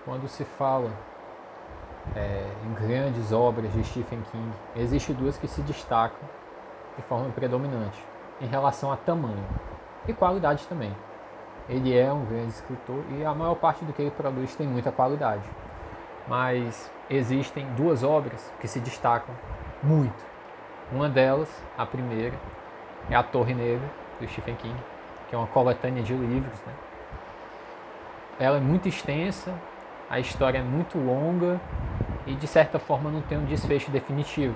quando se fala em grandes obras de Stephen King, existem duas que se destacam de forma predominante em relação a tamanho e qualidade também. Ele é um grande escritor e a maior parte do que ele produz tem muita qualidade. Mas existem duas obras que se destacam muito. Uma delas, a primeira, é A Torre Negra, do Stephen King, que é uma coletânea de livros, né? Ela é muito extensa, a história é muito longa e de certa forma não tem um desfecho definitivo,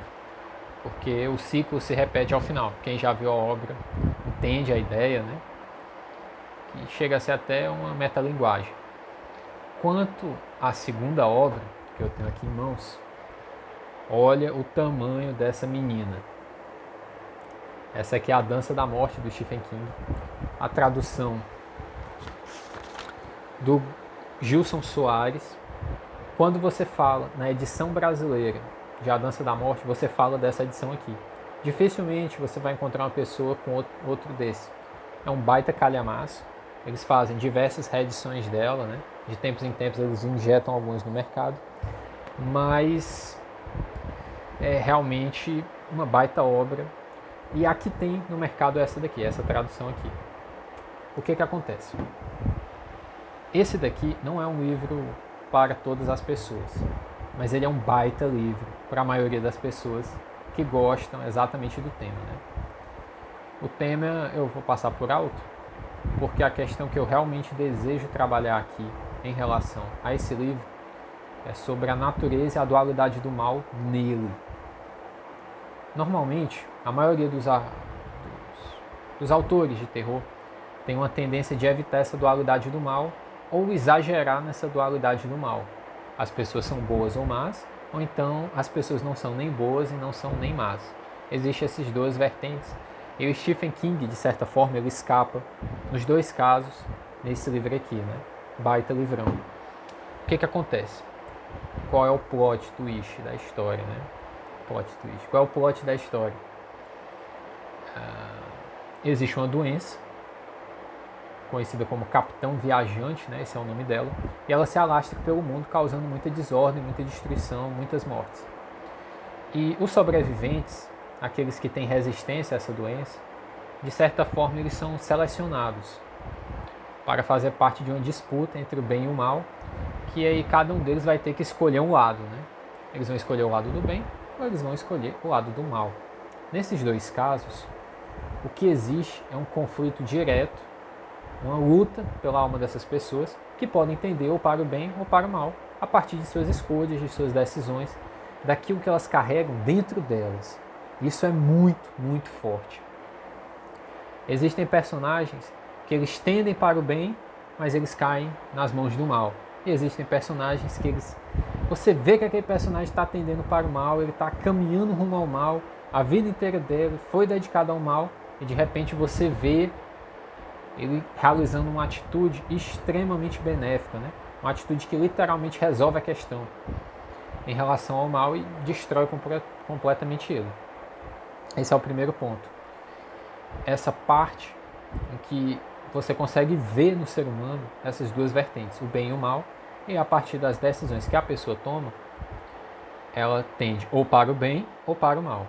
porque o ciclo se repete ao final. Quem já viu a obra entende a ideia, né? Que chega a ser até uma metalinguagem. Quanto à segunda obra, que eu tenho aqui em mãos, olha o tamanho dessa menina. Essa aqui é A Dança da Morte, do Stephen King. A tradução do Gilson Soares. Quando você fala na edição brasileira de A Dança da Morte, você fala dessa edição aqui. Dificilmente você vai encontrar uma pessoa com outro desse. É um baita calhamaço. Eles fazem diversas reedições dela, né? De tempos em tempos eles injetam alguns no mercado. Mas é realmente uma baita obra. E a que tem no mercado é essa daqui, essa tradução aqui. O que acontece? Esse daqui não é um livro para todas as pessoas, mas ele é um baita livro para a maioria das pessoas que gostam exatamente do tema, né? O tema eu vou passar por alto, porque a questão que eu realmente desejo trabalhar aqui em relação a esse livro é sobre a natureza e a dualidade do mal nele. Normalmente, a maioria dos autores de terror tem uma tendência de evitar essa dualidade do mal ou exagerar nessa dualidade do mal. As pessoas são boas ou más, ou então as pessoas não são nem boas e não são nem más. Existem essas duas vertentes. E o Stephen King, de certa forma, ele escapa nos dois casos nesse livro aqui, né? Baita livrão. O que acontece? Qual é o plot twist da história, né? Plot twist. Qual é o plot da história? Existe uma doença conhecida como Capitão Viajante, né? Esse é o nome dela, e ela se alastra pelo mundo causando muita desordem, muita destruição, muitas mortes. E os sobreviventes, aqueles que têm resistência a essa doença, de certa forma eles são selecionados para fazer parte de uma disputa entre o bem e o mal, que aí cada um deles vai ter que escolher um lado, né? Eles vão escolher o lado do bem ou eles vão escolher o lado do mal. Nesses dois casos, o que existe é um conflito direto, uma luta pela alma dessas pessoas que podem entender ou para o bem ou para o mal, a partir de suas escolhas, de suas decisões, daquilo que elas carregam dentro delas. Isso é muito, muito forte. Existem personagens que eles tendem para o bem, mas eles caem nas mãos do mal. E existem personagens que você vê que aquele personagem está tendendo para o mal, ele está caminhando rumo ao mal, a vida inteira dele foi dedicada ao mal, e de repente você vê ele realizando uma atitude extremamente benéfica, né? Uma atitude que literalmente resolve a questão em relação ao mal e destrói completamente ele. Esse é o primeiro ponto. Essa parte em que você consegue ver no ser humano essas duas vertentes, o bem e o mal, e a partir das decisões que a pessoa toma, ela tende ou para o bem ou para o mal.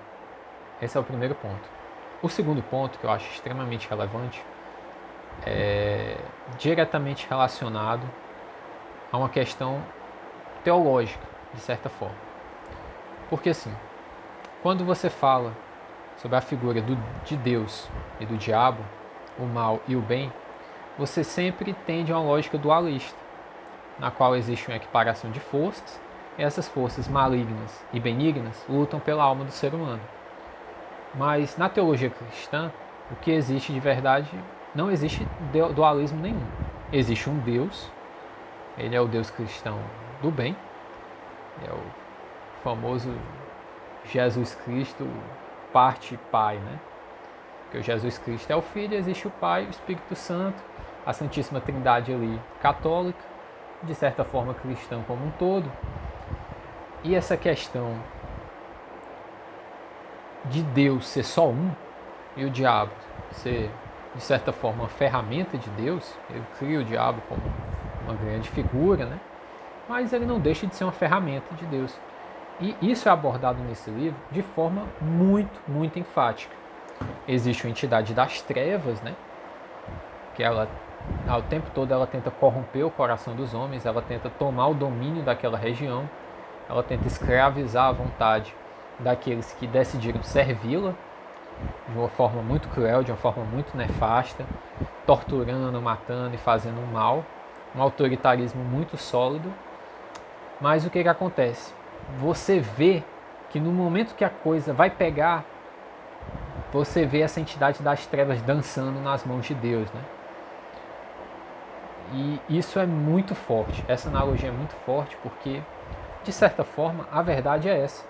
Esse é o primeiro ponto. O segundo ponto, que eu acho extremamente relevante, é diretamente relacionado a uma questão teológica, de certa forma. Porque assim, quando você fala sobre a figura de Deus e do diabo, o mal e o bem, você sempre tende a uma lógica dualista, na qual existe uma equiparação de forças, e essas forças malignas e benignas lutam pela alma do ser humano. Mas na teologia cristã, o que existe de verdade, não existe dualismo nenhum. Existe um Deus, ele é o Deus cristão do bem, é o famoso Jesus Cristo parte Pai, né? Porque o Jesus Cristo é o Filho, existe o Pai, o Espírito Santo, a Santíssima Trindade ali católica, de certa forma cristã como um todo. E essa questão de Deus ser só um e o diabo ser, de certa forma, uma ferramenta de Deus, ele cria o diabo como uma grande figura, né? mas ele não deixa de ser uma ferramenta de Deus. E isso é abordado nesse livro de forma muito, muito enfática. Existe uma entidade das trevas, né? Que ela, ao tempo todo, ela tenta corromper o coração dos homens, ela tenta tomar o domínio daquela região, ela tenta escravizar a vontade daqueles que decidiram servi-la de uma forma muito cruel, de uma forma muito nefasta, torturando, matando e fazendo mal, um autoritarismo muito sólido. Mas o que acontece? Você vê que no momento que a coisa vai pegar, você vê essa entidade das trevas dançando nas mãos de Deus, né? E isso é muito forte, essa analogia é muito forte porque, de certa forma, a verdade é essa.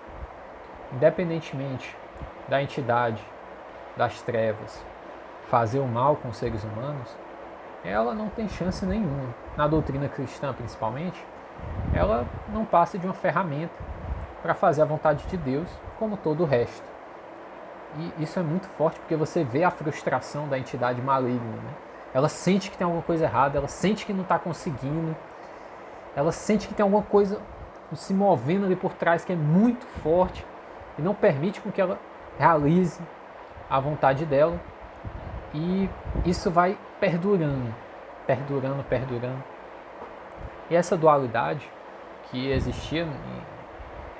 Independentemente da entidade das trevas fazer o mal com os seres humanos, ela não tem chance nenhuma. Na doutrina cristã, principalmente, ela não passa de uma ferramenta para fazer a vontade de Deus, como todo o resto. E isso é muito forte porque você vê a frustração da entidade maligna, né? Ela sente que tem alguma coisa errada, ela sente que não está conseguindo, ela sente que tem alguma coisa se movendo ali por trás que é muito forte e não permite com que ela realize a vontade dela. E isso vai perdurando. E essa dualidade que existia em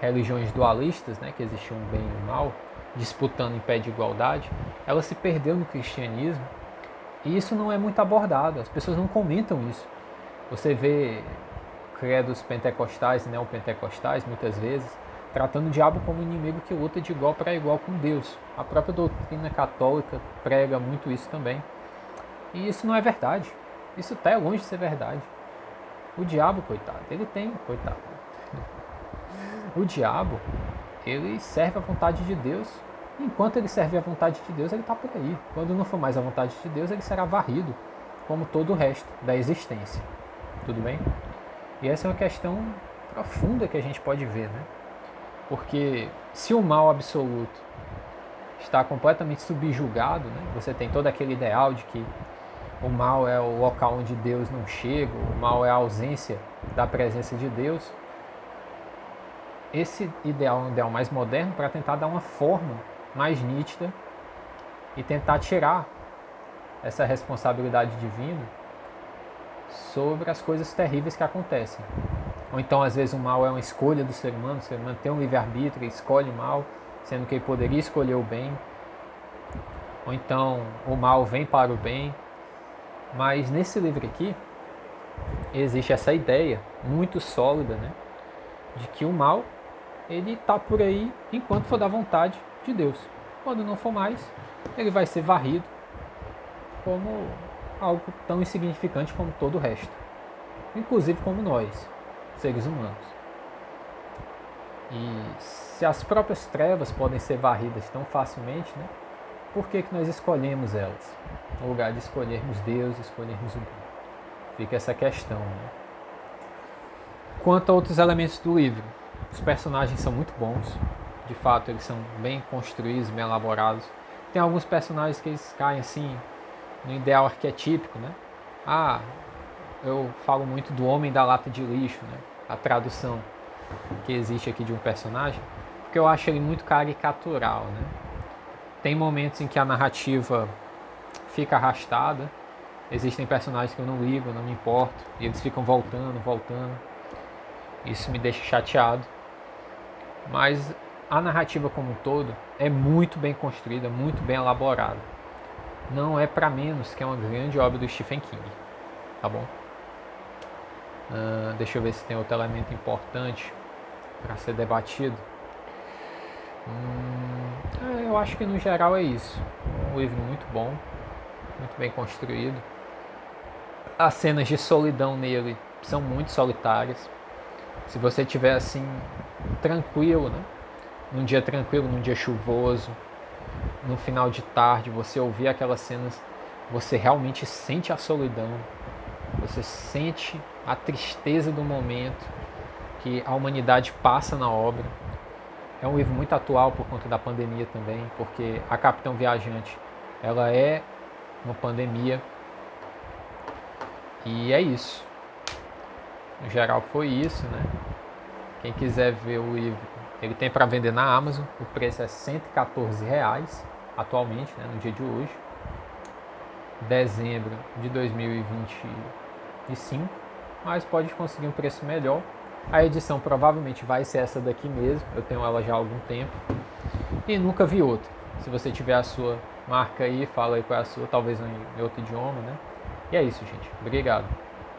religiões dualistas, né, que existiam o bem e o mal, disputando em pé de igualdade, ela se perdeu no cristianismo. E isso não é muito abordado, as pessoas não comentam isso. Você vê credos pentecostais e neopentecostais, muitas vezes, tratando o diabo como um inimigo que luta de igual para igual com Deus. A própria doutrina católica prega muito isso também. E isso não é verdade. Isso está longe de ser verdade. O diabo, coitado, o diabo, ele serve a vontade de Deus. Enquanto ele serve a vontade de Deus, ele está por aí. Quando não for mais a vontade de Deus, ele será varrido, como todo o resto da existência. Tudo bem? E essa é uma questão profunda que a gente pode ver, né? Porque se o mal absoluto está completamente subjugado, né? Você tem todo aquele ideal de que o mal é o local onde Deus não chega, o mal é a ausência da presença de Deus. Esse ideal é um ideal mais moderno para tentar dar uma forma mais nítida e tentar tirar essa responsabilidade divina sobre as coisas terríveis que acontecem. Ou então, às vezes, o mal é uma escolha do ser humano tem um livre-arbítrio e escolhe o mal, sendo que ele poderia escolher o bem. Ou então, o mal vem para o bem. Mas nesse livro aqui, existe essa ideia muito sólida, né, de que o mal, ele está por aí enquanto for da vontade de Deus. Quando não for mais, ele vai ser varrido como algo tão insignificante como todo o resto. Inclusive como nós, seres humanos. E se as próprias trevas podem ser varridas tão facilmente, né, por que nós escolhemos elas? No lugar de escolhermos Deus, escolhermos o bem. Fica essa questão, né? Quanto a outros elementos do livro, os personagens são muito bons. De fato, eles são bem construídos, bem elaborados. Tem alguns personagens que eles caem assim no ideal arquetípico, né? Eu falo muito do homem da lata de lixo, né? A tradução que existe aqui de um personagem, porque eu acho ele muito caricatural, né? Tem momentos em que a narrativa fica arrastada. Existem personagens que eu não ligo, eu não me importo, e eles ficam voltando. Isso me deixa chateado. Mas a narrativa como um todo é muito bem construída, muito bem elaborada. Não é para menos que é uma grande obra do Stephen King. Tá bom? Deixa eu ver se tem outro elemento importante para ser debatido. Eu acho que no geral é isso. Um livro muito bom, muito bem construído. As cenas de solidão nele são muito solitárias. Se você estiver assim, tranquilo, né? Num dia tranquilo, num dia chuvoso, no final de tarde, você ouvir aquelas cenas, você realmente sente a solidão, você sente a tristeza do momento que a humanidade passa na obra. É um livro muito atual por conta da pandemia também, porque a Capitão Viajante, ela é uma pandemia. E é isso. No geral foi isso, né? Quem quiser ver o livro, ele tem para vender na Amazon. O preço é R$114 atualmente, né, no dia de hoje, dezembro de 2025, mas pode conseguir um preço melhor. A edição provavelmente vai ser essa daqui mesmo, eu tenho ela já há algum tempo e nunca vi outra. Se você tiver a sua, marca aí, fala aí qual é a sua, talvez em outro idioma, né? E é isso, gente. Obrigado.